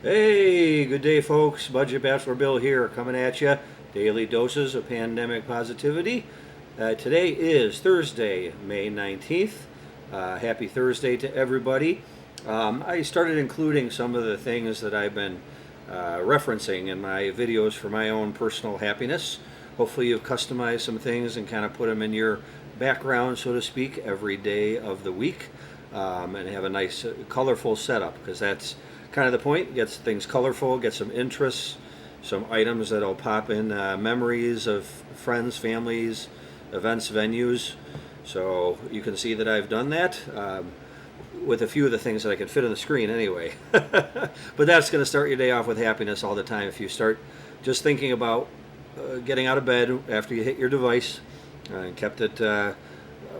Hey, good day, folks. Budget Bachelor Bill here, coming at you. Daily doses of pandemic positivity. Today is Thursday, May 19th. Happy Thursday to everybody. I started including some of the things that I've been referencing in my videos for my own personal happiness. Hopefully, you've customized some things and kind of put them in your background, so to speak, every day of the week, and have a nice, colorful setup, because that's kind of the point. Get things colorful, get some interests, some items that'll pop in memories of friends, families, events, venues. So you can see that I've done that with a few of the things that I could fit on the screen anyway. But that's going to start your day off with happiness all the time. If you start just thinking about getting out of bed after you hit your device and kept it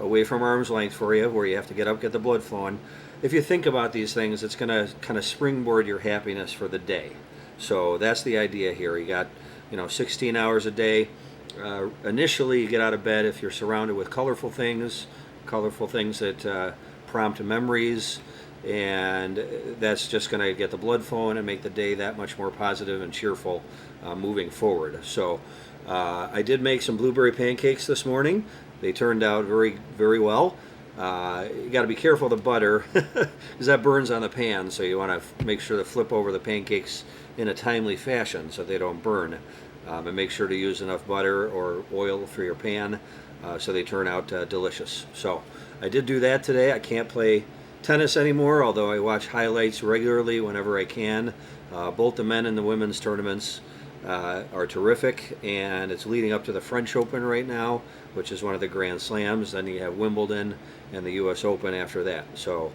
away from arm's length for you, where you have to get up, get the blood flowing. If you think about these things, it's going to kind of springboard your happiness for the day. So that's the idea here. You got, 16 hours a day. Initially, you get out of bed if you're surrounded with colorful things that prompt memories, and that's just going to get the blood flowing and make the day that much more positive and cheerful moving forward. So I did make some blueberry pancakes this morning. They turned out very, very well. You got to be careful of the butter because that burns on the pan, so you want to make sure to flip over the pancakes in a timely fashion so they don't burn. And make sure to use enough butter or oil for your pan so they turn out delicious. So I did do that today. I can't play tennis anymore, although I watch highlights regularly whenever I can. Both the men and the women's tournaments are terrific, and it's leading up to the French Open right now, which is one of the Grand Slams. Then you have Wimbledon and the U.S. Open after that. So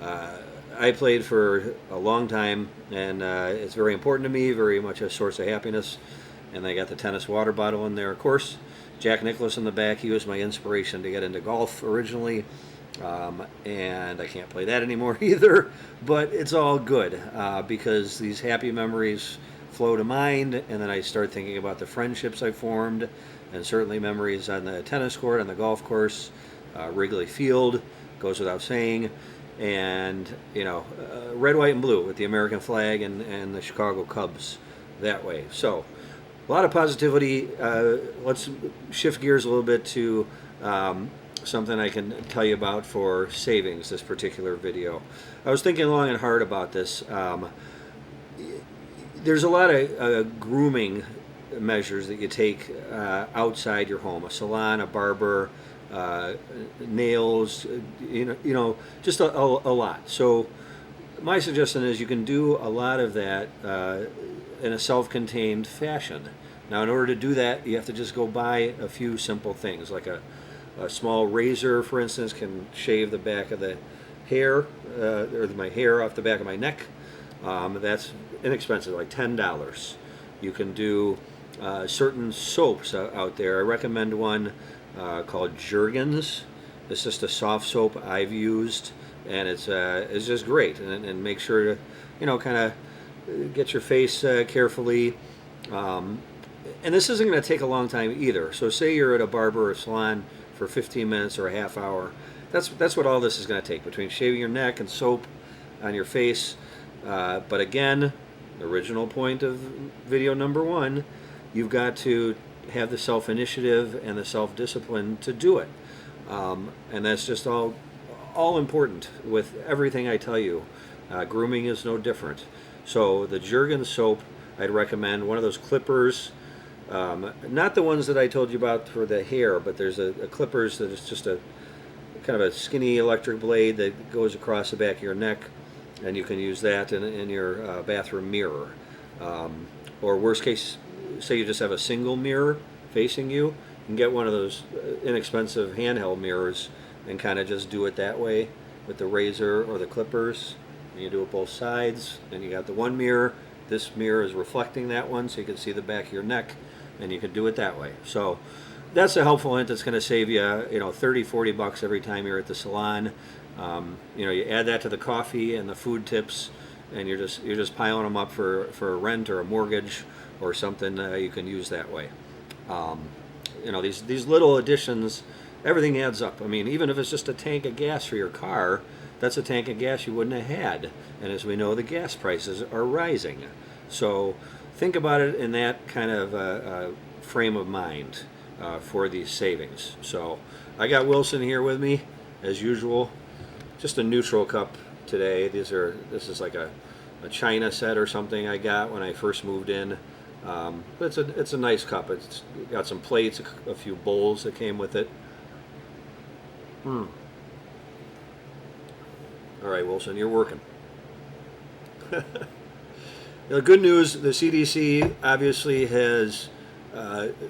I played for a long time, and it's very important to me, very much a source of happiness. And I got the tennis water bottle in there, of course. Jack Nicklaus in the back, he was my inspiration to get into golf originally. And I can't play that anymore either, but it's all good because these happy memories flow to mind, and then I start thinking about the friendships I formed, and certainly memories on the tennis court, on the golf course, Wrigley Field, goes without saying, and red, white, and blue with the American flag and the Chicago Cubs that way. So a lot of positivity. Let's shift gears a little bit to something I can tell you about for savings, this particular video. I was thinking long and hard about this. There's a lot of grooming measures that you take outside your home, a salon, a barber, nails, just a lot. So my suggestion is you can do a lot of that in a self-contained fashion. Now, in order to do that, you have to just go buy a few simple things, like a small razor, for instance, can shave the back of the hair, or my hair off the back of my neck. That's inexpensive, like $10. You can do certain soaps out there. I recommend one called Jergens. It's just a soft soap I've used, and it's just great. And make sure to, kind of get your face carefully. And this isn't going to take a long time either. So say you're at a barber or salon for 15 minutes or a half hour. That's what all this is going to take, between shaving your neck and soap on your face. But again, the original point of video number one, you've got to have the self-initiative and the self-discipline to do it. And that's just all important with everything I tell you. Grooming is no different. So the Jergens soap, I'd recommend one of those clippers. Not the ones that I told you about for the hair, but there's a clippers that is just a kind of a skinny electric blade that goes across the back of your neck, and you can use that in your bathroom mirror. Or worst case, say you just have a single mirror facing you, you can get one of those inexpensive handheld mirrors and kind of just do it that way with the razor or the clippers. And you do it both sides, and you got the one mirror. This mirror is reflecting that one, so you can see the back of your neck, and you can do it that way. So that's a helpful hint that's going to save you, $30-40 every time you're at the salon. You add that to the coffee and the food tips, and you're just piling them up for a rent or a mortgage or something you can use that way. These little additions, everything adds up. I mean, even if it's just a tank of gas for your car, that's a tank of gas you wouldn't have had. And as we know, the gas prices are rising. So think about it in that kind of frame of mind for these savings. So I got Wilson here with me, as usual. Just a neutral cup today. This is like a China set or something I got when I first moved in. But it's a nice cup. It's got some plates, a few bowls that came with it. All right, Wilson, you're working. The good news, the CDC obviously has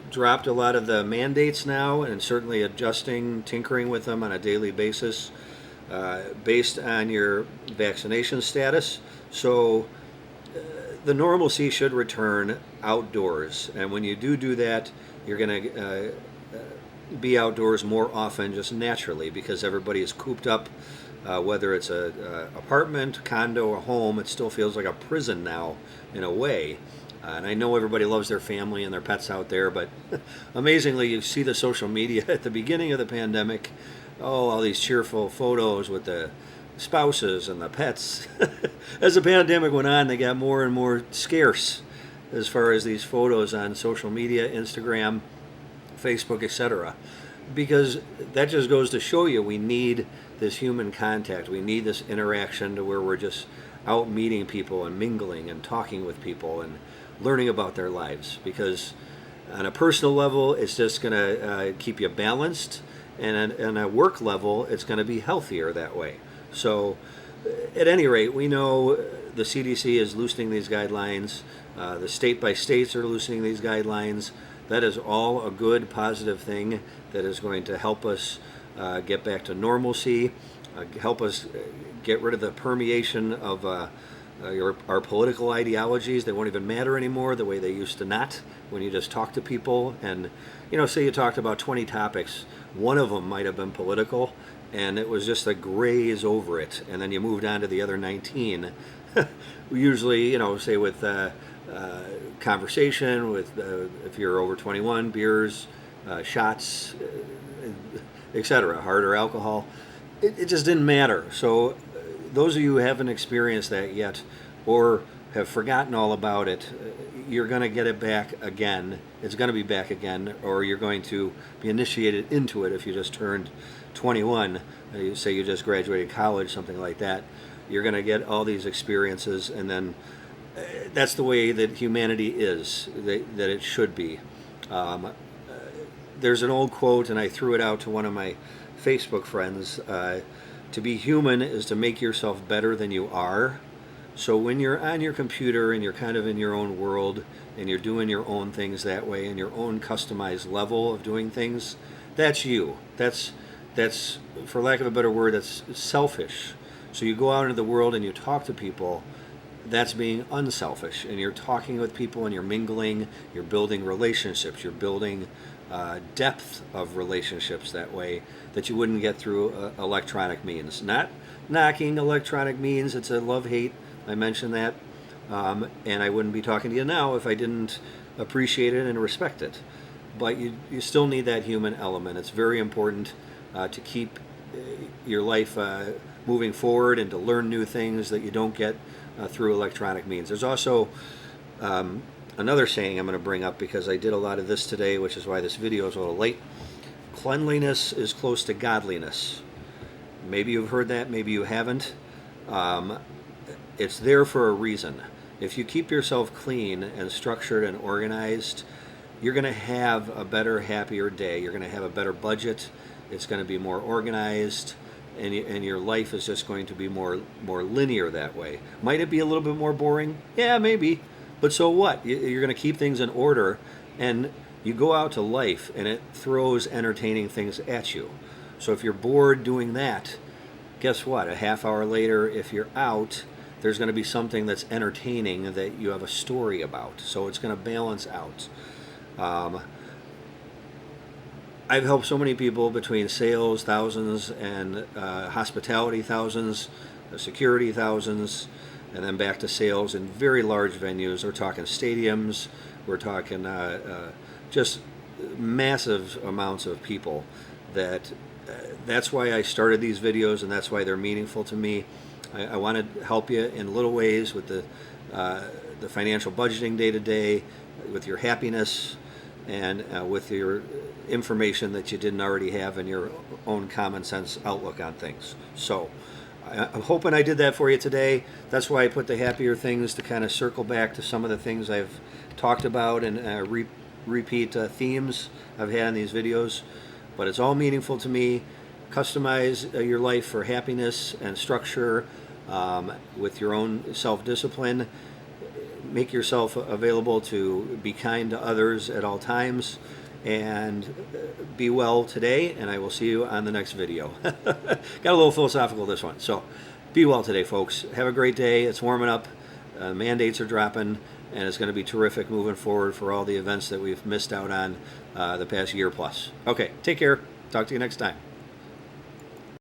dropped a lot of the mandates now, and certainly adjusting, tinkering with them on a daily basis based on your vaccination status. So the normalcy should return outdoors, and when you do that, you're going to be outdoors more often just naturally because everybody is cooped up. Whether it's a apartment, condo, or home, it still feels like a prison now in a way. And I know everybody loves their family and their pets out there, but amazingly, you see the social media at the beginning of the pandemic. Oh, all these cheerful photos with the spouses and the pets. As the pandemic went on, they got more and more scarce as far as these photos on social media, Instagram, Facebook, etc. Because that just goes to show you we need this human contact. We need this interaction to where we're just out meeting people and mingling and talking with people and learning about their lives. Because on a personal level, it's just going to keep you balanced, and on a work level, it's going to be healthier that way. So at any rate, we know the CDC is loosening these guidelines. The state by states are loosening these guidelines. That is all a good, positive thing that is going to help us get back to normalcy, help us get rid of the permeation of our political ideologies. They won't even matter anymore the way they used to not when you just talk to people. And, say you talked about 20 topics, one of them might have been political, and it was just a graze over it. And then you moved on to the other 19. Usually, say with conversation, with if you're over 21, beers, shots, etc., harder alcohol. It just didn't matter. So those of you who haven't experienced that yet or have forgotten all about it, you're going to get it back again. It's going to be back again, or you're going to be initiated into it if you just turned 21. You say you just graduated college, something like that. You're going to get all these experiences, and then that's the way that humanity is, that it should be. There's an old quote, and I threw it out to one of my Facebook friends. To be human is to make yourself better than you are. So when you're on your computer and you're kind of in your own world and you're doing your own things that way and your own customized level of doing things, that's you. That's for lack of a better word, that's selfish. So you go out into the world and you talk to people, that's being unselfish. And you're talking with people and you're mingling, you're building relationships, you're building depth of relationships that way that you wouldn't get through electronic means. Not knocking electronic means, it's a love-hate. I mentioned that. And I wouldn't be talking to you now if I didn't appreciate it and respect it. But you still need that human element. It's very important to keep your life moving forward and to learn new things that you don't get through electronic means. There's also another saying I'm going to bring up because I did a lot of this today, which is why this video is a little late. Cleanliness is close to godliness. Maybe you've heard that, maybe you haven't. It's there for a reason. If you keep yourself clean and structured and organized, you're going to have a better, happier day. You're going to have a better budget. It's going to be more organized, and your life is just going to be more linear that way. Might it be a little bit more boring? Yeah, maybe. But so what? You're going to keep things in order, and you go out to life, and it throws entertaining things at you. So if you're bored doing that, guess what? A half hour later, if you're out, there's going to be something that's entertaining that you have a story about. So it's going to balance out. I've helped so many people between sales, thousands, and hospitality, thousands, security, thousands, and then back to sales in very large venues. We're talking stadiums. We're talking just massive amounts of people that that's why I started these videos, and that's why they're meaningful to me. I want to help you in little ways with the financial budgeting day to day, with your happiness, and with your information that you didn't already have in your own common sense outlook on things. So I'm hoping I did that for you today. That's why I put the happier things, to kind of circle back to some of the things I've talked about and repeat themes I've had in these videos. But it's all meaningful to me. Customize your life for happiness and structure with your own self-discipline. Make yourself available to be kind to others at all times, and be well today, and I will see you on the next video. Got a little philosophical this one. So be well today, folks. Have a great day. It's warming up. Mandates are dropping, and it's going to be terrific moving forward for all the events that we've missed out on the past year plus. Okay, take care. Talk to you next time.